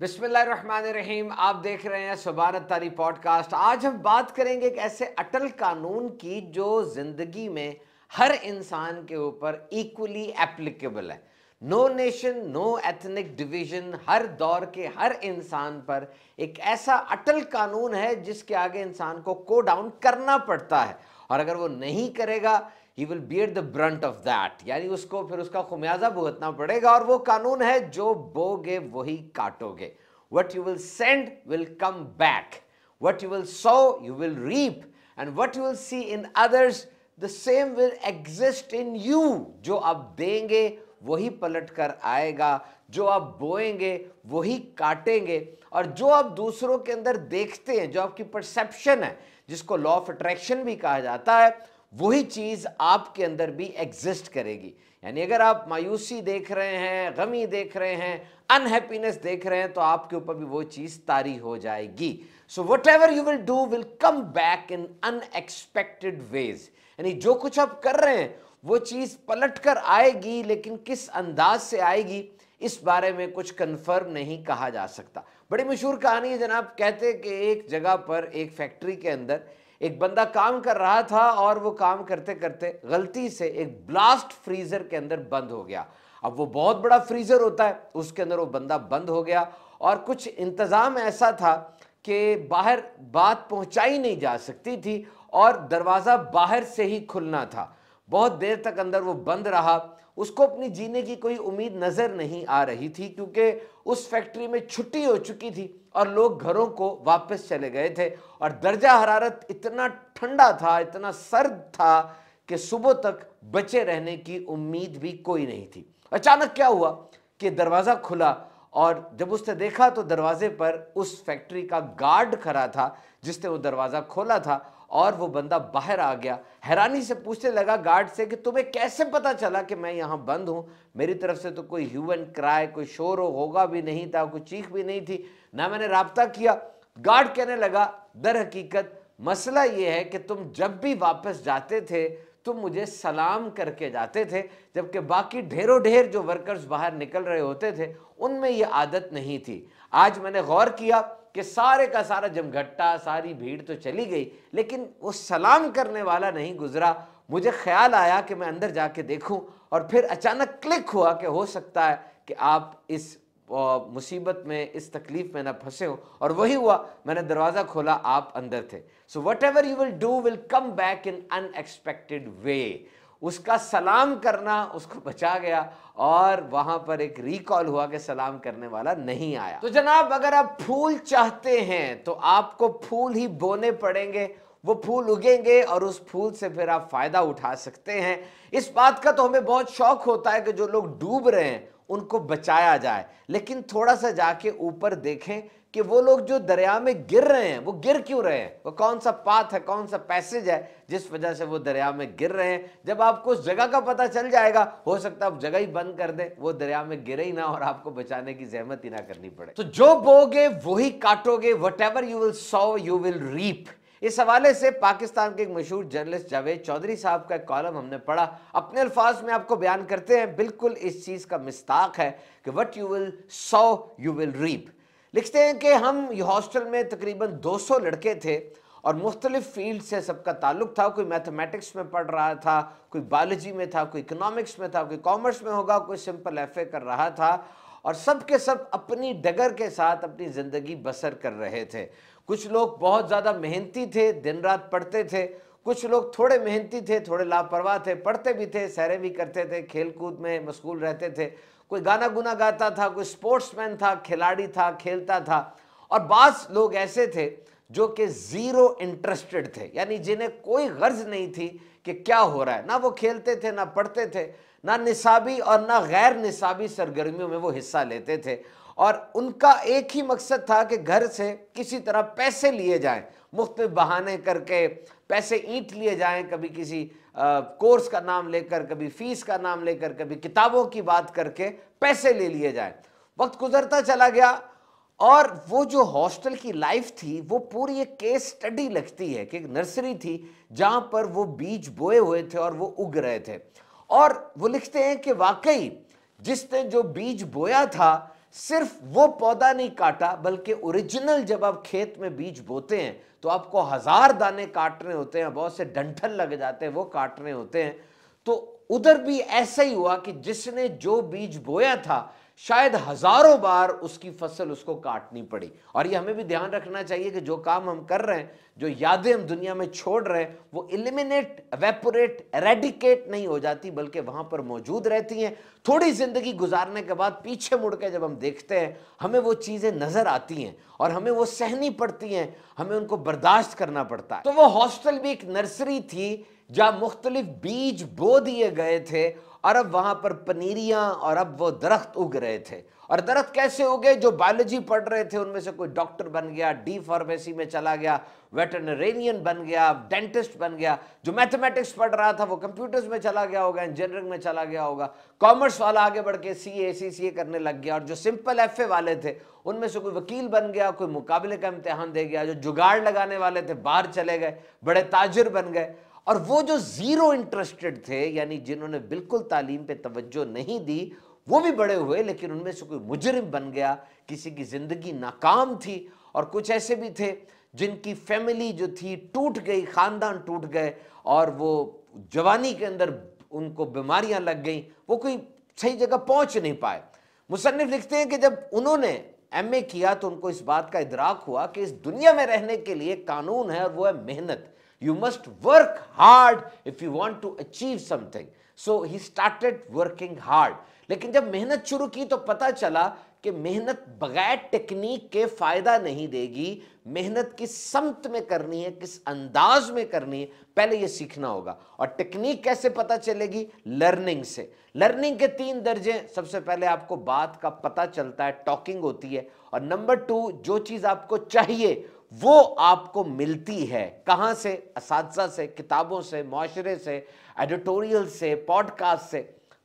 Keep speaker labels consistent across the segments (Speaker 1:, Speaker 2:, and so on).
Speaker 1: बिस्मिल्लाहिर्रहमानिर्रहीम। आप देख रहे हैं सुभान अत्तारी पॉडकास्ट। आज हम बात करेंगे एक ऐसे अटल कानून की जो जिंदगी में हर इंसान के ऊपर इक्वली एप्लीकेबल है। No nation, no ethnic division, हर दौर के हर इंसान पर एक ऐसा अटल कानून है जिसके आगे इंसान को को डाउन करना पड़ता है, और अगर वो नहीं करेगा he will bear the Brunt of that, यानी उसको फिर उसका खुमियाजा भुगतना पड़ेगा। और वो कानून है जो बोगे वही काटोगे। What you will send will come back. What you will sow, you will reap. And what you will see in others, the same will exist in you. जो आप देंगे वही पलट कर आएगा, जो आप बोएंगे वही काटेंगे, और जो आप दूसरों के अंदर देखते हैं, जो आपकी परसेप्शन है, जिसको लॉ ऑफ अट्रैक्शन भी कहा जाता है, वही चीज आपके अंदर भी एग्जिस्ट करेगी। यानी अगर आप मायूसी देख रहे हैं, गमी देख रहे हैं, अनहैप्पीनेस देख रहे हैं, तो आपके ऊपर भी वो चीज तारी हो जाएगी। So whatever you will do will come back in unexpected ways. यानी जो कुछ आप कर रहे हैं वो चीज पलट कर आएगी, लेकिन किस अंदाज से आएगी इस बारे में कुछ कंफर्म नहीं कहा जा सकता। बड़ी मशहूर कहानी है जनाब। कहते कि एक जगह पर एक फैक्ट्री के अंदर एक बंदा काम कर रहा था, और वो काम करते करते गलती से एक ब्लास्ट फ्रीजर के अंदर बंद हो गया। अब वो बहुत बड़ा फ्रीजर होता है, उसके अंदर वो बंदा बंद हो गया, और कुछ इंतजाम ऐसा था कि बाहर बात पहुंचाई नहीं जा सकती थी, और दरवाजा बाहर से ही खुलना था। बहुत देर तक अंदर वो बंद रहा। उसको अपनी जीने की कोई उम्मीद नजर नहीं आ रही थी, क्योंकि उस फैक्ट्री में छुट्टी हो चुकी थी और लोग घरों को वापस चले गए थे, और दर्जा हरारत इतना ठंडा था, इतना सर्द था कि सुबह तक बचे रहने की उम्मीद भी कोई नहीं थी। अचानक क्या हुआ कि दरवाजा खुला, और जब उसने देखा तो दरवाजे पर उस फैक्ट्री का गार्ड खड़ा था जिसने वो दरवाजा खोला था, और वो बंदा बाहर आ गया। हैरानी से पूछने लगा गार्ड से कि तुम्हें कैसे पता चला कि मैं यहाँ बंद हूँ? मेरी तरफ से तो कोई ह्यू एंड क्राई, कोई शोर होगा भी नहीं था, कोई चीख भी नहीं थी, ना मैंने राब्ता किया। गार्ड कहने लगा दर हकीकत मसला ये है कि तुम जब भी वापस जाते थे तुम मुझे सलाम करके जाते थे, जबकि बाकी ढेरों ढेर जो वर्कर्स बाहर निकल रहे होते थे उनमें ये आदत नहीं थी। आज मैंने गौर किया कि सारे का सारा जमघट्टा, सारी भीड़ तो चली गई, लेकिन वो सलाम करने वाला नहीं गुजरा। मुझे ख्याल आया कि मैं अंदर जाके देखूं, और फिर अचानक क्लिक हुआ कि हो सकता है कि आप इस मुसीबत में, इस तकलीफ में ना फंसे हो, और वही हुआ। मैंने दरवाजा खोला, आप अंदर थे। So whatever you will do will come back in unexpected way. उसका सलाम करना उसको बचा गया, और वहां पर एक रिकॉल हुआ कि सलाम करने वाला नहीं आया। तो जनाब, अगर आप फूल चाहते हैं तो आपको फूल ही बोने पड़ेंगे, वो फूल उगेंगे, और उस फूल से फिर आप फायदा उठा सकते हैं। इस बात का तो हमें बहुत शौक होता है कि जो लोग डूब रहे हैं उनको बचाया जाए, लेकिन थोड़ा सा जाके ऊपर देखें कि वो लोग जो दरिया में गिर रहे हैं वो गिर क्यों रहे हैं, वो कौन सा पाथ है, कौन सा पैसेज है जिस वजह से वो दरिया में गिर रहे हैं। जब आपको उस जगह का पता चल जाएगा, हो सकता है आप जगह ही बंद कर दें, वो दरिया में गिरे ही ना, और आपको बचाने की जहमत ही ना करनी पड़े। तो जो बोगे वही काटोगे। Whatever you will sow you will reap. इस हवाले से पाकिस्तान के एक मशहूर जर्नलिस्ट जावेद चौधरी साहब का एक कॉलम हमने पढ़ा, अपने अल्फाज में आपको बयान करते हैं। बिल्कुल इस चीज का मिस्ताक है कि what you will sow you will reap. लिखते हैं कि हम हॉस्टल में तकरीबन 200 लड़के थे, और मुख्तलिफ फील्ड से सबका ताल्लुक था। कोई मैथमेटिक्स में पढ़ रहा था, कोई बायोलॉजी में था, कोई इकोनॉमिक्स में था, कोई कॉमर्स में होगा, कोई सिंपल एफए कर रहा था, और सब के सब अपनी डगर के साथ अपनी जिंदगी बसर कर रहे थे। कुछ लोग बहुत ज़्यादा मेहनती थे, दिन रात पढ़ते थे। कुछ लोग थोड़े मेहनती थे, थोड़े लापरवाह थे, पढ़ते भी थे, सैरें भी करते थे, खेल कूद में मशगूल रहते थे। कोई गाना गुना गाता था, कोई स्पोर्ट्समैन था, खिलाड़ी था, खेलता था। और बाज़ लोग ऐसे थे जो कि ज़ीरो इंटरेस्टेड थे, यानी जिन्हें कोई गर्ज नहीं थी कि क्या हो रहा है। ना वो खेलते थे, ना पढ़ते थे, ना निसाबी और ना गैर निसाबी सरगर्मियों में वो हिस्सा लेते थे, और उनका एक ही मकसद था कि घर से किसी तरह पैसे लिए जाएं, मुख्तलिफ बहाने करके पैसे ईंट लिए जाएं, कभी किसी कोर्स का नाम लेकर, कभी फीस का नाम लेकर, कभी किताबों की बात करके पैसे ले लिए जाएं। वक्त गुजरता चला गया, और वो जो हॉस्टल की लाइफ थी वो पूरी एक केस स्टडी लगती है कि एक नर्सरी थी जहां पर वो बीज बोए हुए थे और वो उग रहे थे। और वो लिखते हैं कि वाकई जिसने जो बीज बोया था सिर्फ वो पौधा नहीं काटा, बल्कि ओरिजिनल जब आप खेत में बीज बोते हैं तो आपको 1000 दाने काटने होते हैं, बहुत से डंठल लग जाते हैं, वो काटने होते हैं। तो उधर भी ऐसा ही हुआ कि जिसने जो बीज बोया था शायद हजारों बार उसकी फसल उसको काटनी पड़ी। और ये हमें भी ध्यान रखना चाहिए कि जो काम हम कर रहे हैं, जो यादें हम दुनिया में छोड़ रहे हैं, वो एलिमिनेट, एवेपोरेट, एरेडिकेट नहीं हो जाती, बल्कि वहां पर मौजूद रहती हैं। थोड़ी जिंदगी गुजारने के बाद पीछे मुड़ के जब हम देखते हैं, हमें वो चीजें नजर आती हैं और हमें वो सहनी पड़ती हैं, हमें उनको बर्दाश्त करना पड़ता है। तो वो हॉस्टल भी एक नर्सरी थी जहां मुख्तलिफ बीज बो दिए गए थे और अब वहां पर पनीरियां और अब वो दरख्त उग रहे थे। और दरख्त कैसे उगे? जो बायोलॉजी पढ़ रहे थे उनमें से कोई डॉक्टर बन गया, डी फार्मेसी में चला गया, वेटरनरियन बन गया, डेंटिस्ट बन गया। जो मैथमेटिक्स पढ़ रहा था वो कंप्यूटर्स में चला गया होगा, इंजीनियरिंग में चला गया होगा। कॉमर्स वाला आगे बढ़ के सीए, सीसीए करने लग गया। और जो सिंपल एफए वाले थे उनमें से कोई वकील बन गया, कोई मुकाबले का इम्तिहान दे गया। जो जुगाड़ लगाने वाले थे बाहर चले गए, बड़े ताजिर बन गए। और वो जो जीरो इंटरेस्टेड थे, यानी जिन्होंने बिल्कुल तालीम पे तवज्जो नहीं दी, वो भी बड़े हुए, लेकिन उनमें से कोई मुजरिम बन गया, किसी की जिंदगी नाकाम थी। और कुछ ऐसे भी थे जिनकी फैमिली जो थी टूट गई, खानदान टूट गए और वो जवानी के अंदर उनको बीमारियां लग गई, वो कोई सही जगह पहुंच नहीं पाए। मुसन्निफ लिखते हैं कि जब उन्होंने एमए किया तो उनको इस बात का इदराक हुआ कि इस दुनिया में रहने के लिए कानून है और वो है मेहनत। You must work hard if you want to achieve something. So he started working hard. लेकिन जब मेहनत शुरू की तो पता चला कि मेहनत बगैर टेक्निक के फायदा नहीं देगी। मेहनत किस समत में करनी है, किस अंदाज में करनी है, पहले ये सीखना होगा। और टेक्निक कैसे पता चलेगी? लर्निंग से। लर्निंग के 3 दर्जे। सबसे पहले आपको बात का पता चलता है, टॉकिंग होती है। और नंबर 2, जो चीज आपको चाहिए वो आपको मिलती है। कहां से? असातिज़ा से, किताबों से, मुआशरे से, एडिटोरियल से, पॉडकास्ट से।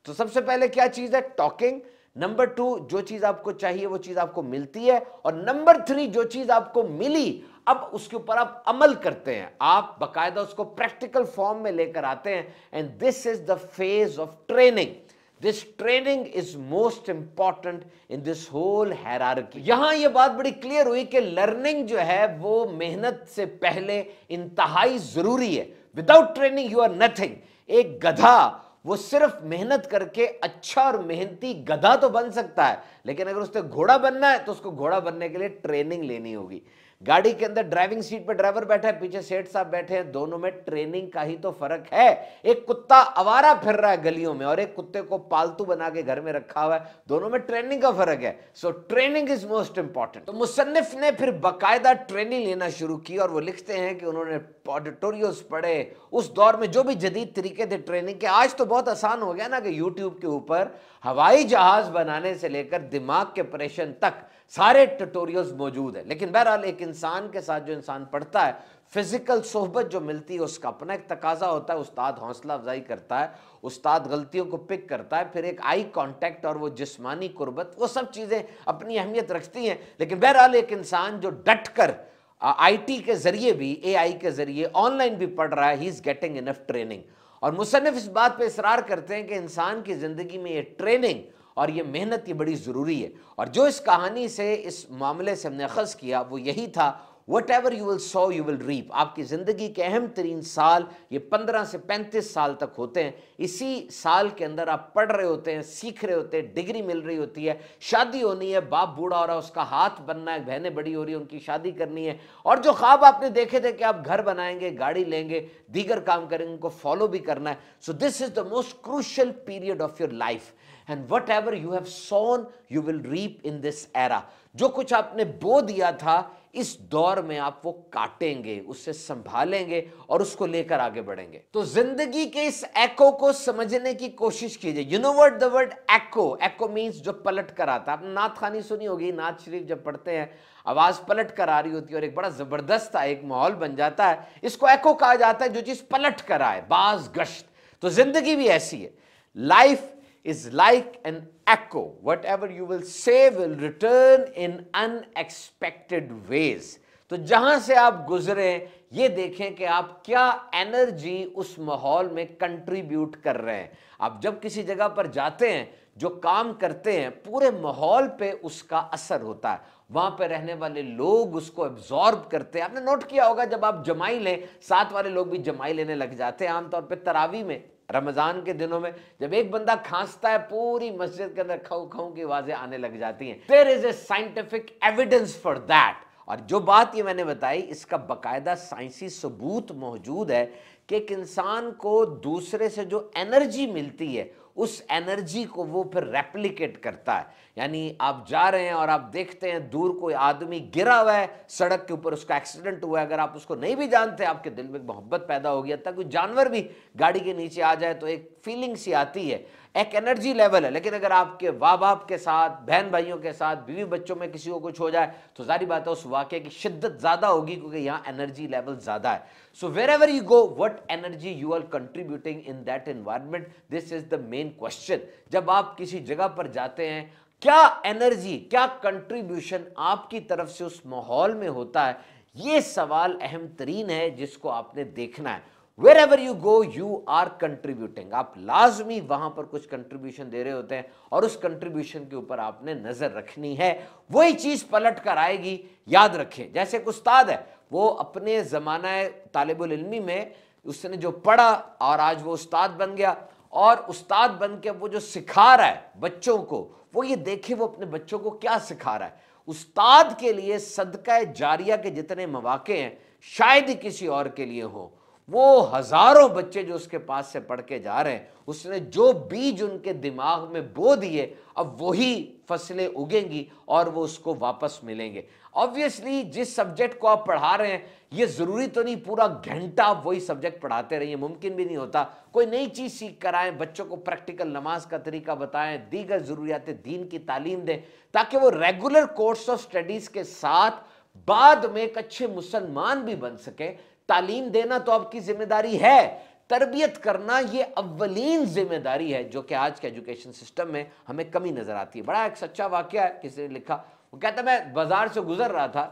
Speaker 1: तो सबसे पहले क्या चीज है? टॉकिंग। नंबर 2, जो चीज आपको चाहिए वो चीज आपको मिलती है। और नंबर 3, जो चीज आपको मिली अब उसके ऊपर आप अमल करते हैं, आप बाकायदा उसको प्रैक्टिकल फॉर्म में लेकर आते हैं। And this is the phase of training. This training is most important in this whole hierarchy. यहां यह बात बड़ी क्लियर हुई कि लर्निंग जो है वो मेहनत से पहले इंतहाई जरूरी है। Without training you are nothing. एक गधा वो सिर्फ मेहनत करके अच्छा और मेहनती गधा तो बन सकता है, लेकिन अगर उससे घोड़ा बनना है तो उसको घोड़ा बनने के लिए ट्रेनिंग लेनी होगी। गाड़ी के अंदर ड्राइविंग सीट पर ड्राइवर बैठा है, पीछे सेठ साहब बैठे हैं, दोनों में ट्रेनिंग का ही तो फर्क है। एक कुत्ता आवारा फिर रहा है गलियों में और एक कुत्ते को पालतू बना के घर में रखा हुआ है, दोनों में ट्रेनिंग का फर्क है। So training is most important. तो मुसन्निफ ने फिर बाकायदा ट्रेनिंग लेना शुरू की और वो लिखते हैं कि उन्होंने ऑडिटोरियल्स पढ़े। उस दौर में जो भी जदीद तरीके थे ट्रेनिंग के, आज तो बहुत आसान हो गया ना कि यूट्यूब के ऊपर हवाई जहाज बनाने से लेकर दिमाग के ऑपरेशन तक सारे ट्यूटोरियल्स मौजूद है। लेकिन बहरहाल एक इंसान के साथ जो इंसान पढ़ता है, फिजिकल सोहबत जो मिलती है उसका अपना एक तकाजा होता है। उस्ताद हौसला अफजाई करता है, उस्ताद गलतियों को पिक करता है, फिर एक आई कांटेक्ट और वो जिस्मानी कुर्बत, वो सब चीजें अपनी अहमियत रखती हैं। लेकिन बहरहाल एक इंसान जो डट कर आईटी के जरिए भी, एआई के जरिए ऑनलाइन भी पढ़ रहा है, he is getting enough training. और मुसन्निफ इस बात पे इसरार करते हैं कि इंसान की जिंदगी में ये ट्रेनिंग और ये मेहनत ये बड़ी ज़रूरी है। और जो इस कहानी से, इस मामले से हमने अखज़ किया वो यही था, Whatever you will sow you will reap। आपकी ज़िंदगी के अहम तरीन साल ये 15 से 35 साल तक होते हैं। इसी साल के अंदर आप पढ़ रहे होते हैं, सीख रहे होते हैं, डिग्री मिल रही होती है, शादी होनी है, बाप बूढ़ा हो रहा है, उसका हाथ बनना है, बहनें बड़ी हो रही है, उनकी शादी करनी है, और जो ख्वाब आपने देखे थे कि आप घर बनाएंगे, गाड़ी लेंगे, दीगर काम करेंगे, उनको फॉलो भी करना है। So this is the most crucial period of your life. And whatever you have sown, you will reap in this era। जो कुछ आपने बो दिया था इस दौर में आप वो काटेंगे, उससे संभालेंगे और उसको लेकर आगे बढ़ेंगे। तो जिंदगी के इस एको को समझने की कोशिश कीजिए। You know what the word echo? Echo means जो पलट कर आता है। आपने नात खानी सुनी होगी, नात शरीफ जब पढ़ते हैं आवाज पलट कर आ रही होती है और एक बड़ा जबरदस्त एक माहौल बन जाता है। इसको एको कहा जाता है, जो चीज पलट कर आए, बाज गश्त। तो जिंदगी भी ऐसी है। Life is like an echo. Whatever you will say will return in unexpected ways। तो जहां से आप गुजरे ये देखें कि आप क्या एनर्जी उस माहौल में कंट्रीब्यूट कर रहे हैं। आप जब किसी जगह पर जाते हैं, जो काम करते हैं पूरे माहौल पे उसका असर होता है, वहां पे रहने वाले लोग उसको एब्जॉर्ब करते हैं। आपने नोट किया होगा जब आप जमाई लें, साथ वाले लोग भी जमाई लेने लग जाते हैं। आमतौर पे तरावी में, रमजान के दिनों में जब एक बंदा खांसता है, पूरी मस्जिद के अंदर खाऊ खाऊ की आवाजें आने लग जाती हैं। There is a scientific evidence for that. और जो बात ये मैंने बताई, इसका बकायदा साइंसी सबूत मौजूद है कि एक इंसान को दूसरे से जो एनर्जी मिलती है, उस एनर्जी को वो फिर रेप्लिकेट करता है। यानी आप जा रहे हैं और आप देखते हैं दूर कोई आदमी गिरा हुआ है सड़क के ऊपर, उसका एक्सीडेंट हुआ है, अगर आप उसको नहीं भी जानते, आपके दिल में मोहब्बत पैदा हो गया, तक कोई जानवर भी गाड़ी के नीचे आ जाए तो एक फीलिंग सी आती है, एक एनर्जी लेवल है। लेकिन अगर आपके माँ बाप के साथ, बहन भाइयों के साथ, बीवी बच्चों में किसी को कुछ हो जाए तो जारी बात है उस वाकये की शिद्दत ज्यादा होगी, क्योंकि यहाँ एनर्जी लेवल ज्यादा है। सो wherever you go, what energy you are contributing in that environment, this is the main question। जब आप किसी जगह पर जाते हैं, क्या एनर्जी, क्या कंट्रीब्यूशन आपकी तरफ से उस माहौल में होता है, ये सवाल अहम तरीन है जिसको आपने देखना है। Wherever you go, you are contributing। आप लाजमी वहां पर कुछ कंट्रीब्यूशन दे रहे होते हैं और उस कंट्रीब्यूशन के ऊपर आपने नजर रखनी है, वही चीज पलट कर आएगी। याद रखें, जैसे एक उस्ताद है, वो अपने जमाना तालिबुल इल्मी में उसने जो पढ़ा और आज वो उस्ताद बन गया, और उस्ताद बन के वो जो सिखा रहा है बच्चों को, वो ये देखे वो अपने बच्चों को क्या सिखा रहा है। उस्ताद के लिए सदका जारिया के जितने मौके हैं शायद ही किसी और के लिए हो। वो हजारों बच्चे जो उसके पास से पढ़ के जा रहे हैं, उसने जो बीज उनके दिमाग में बो दिए, अब वही फसलें उगेंगी और वो उसको वापस मिलेंगे। ऑब्वियसली जिस सब्जेक्ट को आप पढ़ा रहे हैं, ये जरूरी तो नहीं पूरा घंटा आप वही सब्जेक्ट पढ़ाते रहिए, मुमकिन भी नहीं होता। कोई नई चीज सीख कर आए, बच्चों को प्रैक्टिकल नमाज का तरीका बताएं, दीगर जरूरियात दीन की तालीम दें, ताकि वो रेगुलर कोर्स ऑफ स्टडीज के साथ बाद में एक अच्छे मुसलमान भी बन सके। तालीम देना तो आपकी जिम्मेदारी है, तरबियत करना ये अव्वलीन जिम्मेदारी है, जो कि आज के एजुकेशन सिस्टम में हमें कमी नजर आती है। बड़ा एक सच्चा वाकया है, किसी ने लिखा, वो कहता मैं बाजार से गुजर रहा था,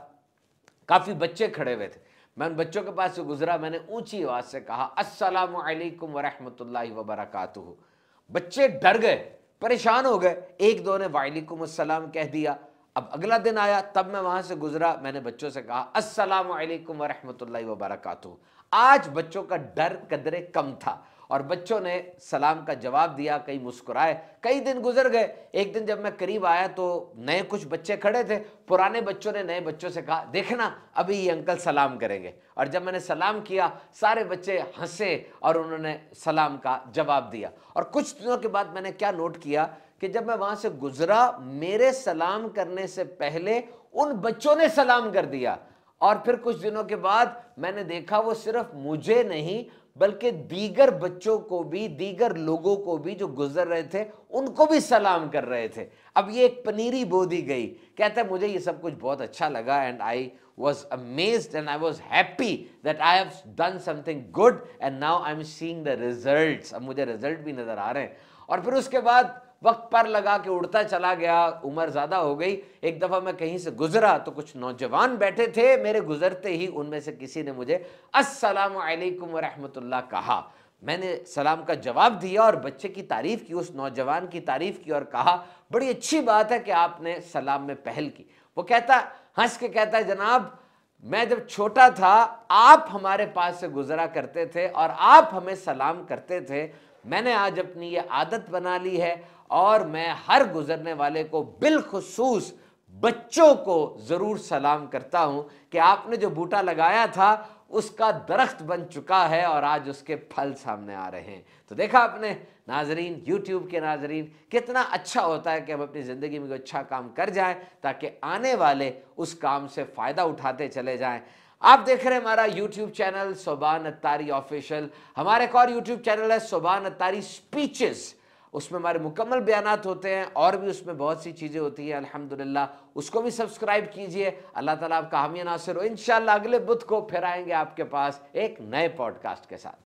Speaker 1: काफी बच्चे खड़े हुए थे, मैं उन बच्चों के पास से गुजरा, मैंने ऊंची आवाज से कहा अस्सलामु अलैकुम व रहमतुल्लाहि व बरकातुहू। बच्चे डर गए, परेशान हो गए, एक दो ने वालेकुम अस्सलाम कह दिया। अब अगला दिन आया, तब मैं वहां से गुजरा, मैंने बच्चों से कहा अस्सलामु अलैकुम व रहमतुल्लाहि व बरकातुहू। आज बच्चों का डर कदरे कम था और बच्चों ने सलाम का जवाब दिया, कई मुस्कुराए। कई दिन गुजर गए, एक दिन जब मैं करीब आया तो नए कुछ बच्चे खड़े थे, पुराने बच्चों ने नए बच्चों से कहा देखना अभी ये अंकल सलाम करेंगे। और जब मैंने सलाम किया, सारे बच्चे हंसे और उन्होंने सलाम का जवाब दिया। और कुछ दिनों के बाद मैंने क्या नोट किया कि जब मैं वहां से गुजरा, मेरे सलाम करने से पहले उन बच्चों ने सलाम कर दिया। और फिर कुछ दिनों के बाद मैंने देखा वो सिर्फ मुझे नहीं बल्कि दीगर बच्चों को भी, दीगर लोगों को भी जो गुजर रहे थे उनको भी सलाम कर रहे थे। अब ये एक पनीरी बो दी गई। कहता है मुझे ये सब कुछ बहुत अच्छा लगा and I was amazed and I was happy that I have done something good and now I'm seeing the results। अब मुझे रिजल्ट भी नजर आ रहे हैं। और फिर उसके बाद वक्त पर लगा के उड़ता चला गया, उम्र ज्यादा हो गई। एक दफा मैं कहीं से गुजरा तो कुछ नौजवान बैठे थे, मेरे गुजरते ही उनमें से किसी ने मुझे अस्सलामु अलैकुम व रहमतुल्लाह कहा। मैंने सलाम का जवाब दिया और बच्चे की तारीफ की, उस नौजवान की तारीफ की और कहा बड़ी अच्छी बात है कि आपने सलाम में पहल की। वो कहता, हंस के कहता है जनाब मैं जब छोटा था आप हमारे पास से गुजरा करते थे और आप हमें सलाम करते थे, मैंने आज अपनी ये आदत बना ली है और मैं हर गुजरने वाले को बिलखुसूस बच्चों को जरूर सलाम करता हूं कि आपने जो बूटा लगाया था उसका दरख्त बन चुका है और आज उसके फल सामने आ रहे हैं। तो देखा आपने नाजरीन, YouTube के नाजरीन, कितना अच्छा होता है कि हम अपनी ज़िंदगी में कोई अच्छा काम कर जाएं ताकि आने वाले उस काम से फ़ायदा उठाते चले जाएं। आप देख रहे हैं हमारा YouTube channel Soban Attari official. हमारा एक और YouTube चैनल है सोबान अत्तारी स्पीचेस, उसमें हमारे मुकम्मल बयानात होते हैं और भी उसमें बहुत सी चीज़ें होती हैं अल्हम्दुलिल्लाह, उसको भी सब्सक्राइब कीजिए। अल्लाह ताला आपका हामी नासिर हो। इंशाअल्लाह अगले बुध को फिर आएंगे आपके पास एक नए पॉडकास्ट के साथ।